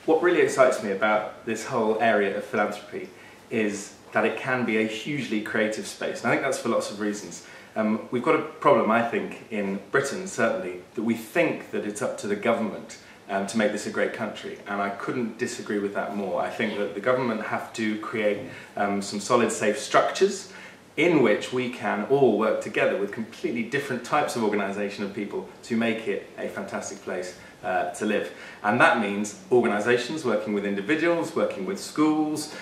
What really excites me about this whole area of philanthropy is that it can be a hugely creative space. And I think that's for lots of reasons. We've got a problem, I think, in Britain certainly, that we think that it's up to the government to make this a great country, and I couldn't disagree with that more. I think that the government have to create some solid, safe structures in which we can all work together with completely different types of organisation of people to make it a fantastic place to live. And that means organisations working with individuals, working with schools,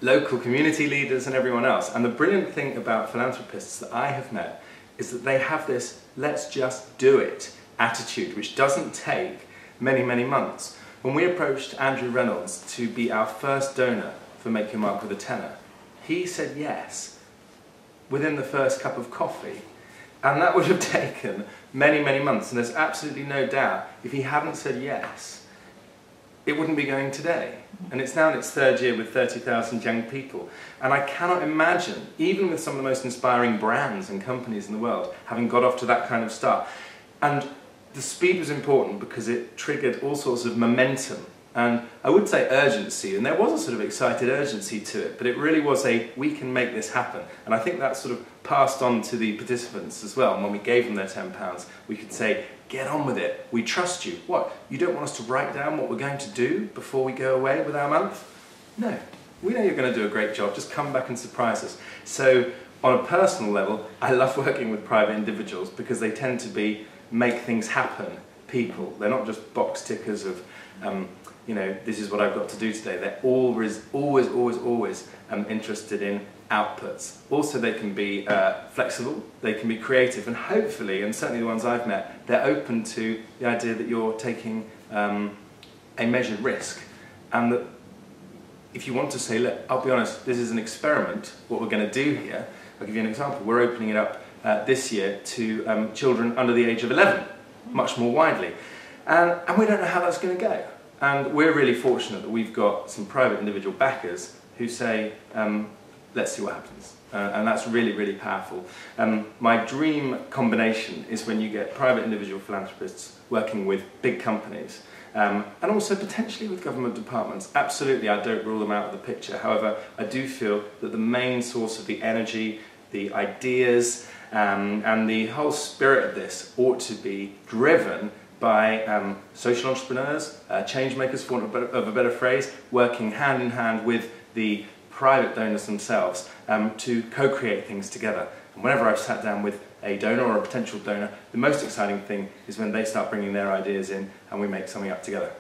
local community leaders and everyone else. And the brilliant thing about philanthropists that I have met is that they have this let's just do it attitude, which doesn't take many, many months. When we approached Andrew Reynolds to be our first donor for Make Your Mark with a Tenner, he said yes within the first cup of coffee. And that would have taken many, many months. And there's absolutely no doubt, if he hadn't said yes, it wouldn't be going today. And it's now in its third year with 30,000 young people. And I cannot imagine, even with some of the most inspiring brands and companies in the world, having got off to that kind of start. And the speed was important because it triggered all sorts of momentum. And I would say urgency, and there was a sort of excited urgency to it, but it really was a, we can make this happen. And I think that sort of passed on to the participants as well. And when we gave them their £10, we could say, get on with it, we trust you. What, you don't want us to write down what we're going to do before we go away with our month? No, we know you're going to do a great job, just come back and surprise us. So on a personal level, I love working with private individuals because they tend to be make things happen people. They're not just box tickers of, you know, this is what I've got to do today. They're always interested in outputs. Also, they can be flexible, they can be creative, and hopefully, and certainly the ones I've met, they're open to the idea that you're taking a measured risk. And that if you want to say, look, I'll be honest, this is an experiment, what we're going to do here, I'll give you an example. We're opening it up this year to children under the age of 11, much more widely. And we don't know how that's going to go. And we're really fortunate that we've got some private individual backers who say, let's see what happens. And that's really, really powerful. My dream combination is when you get private individual philanthropists working with big companies, and also potentially with government departments. Absolutely, I don't rule them out of the picture. However, I do feel that the main source of the energy, the ideas, and the whole spirit of this ought to be driven by social entrepreneurs, change makers, for want of a better phrase, working hand in hand with the private donors themselves to co-create things together. And whenever I've sat down with a donor or a potential donor, the most exciting thing is when they start bringing their ideas in and we make something up together.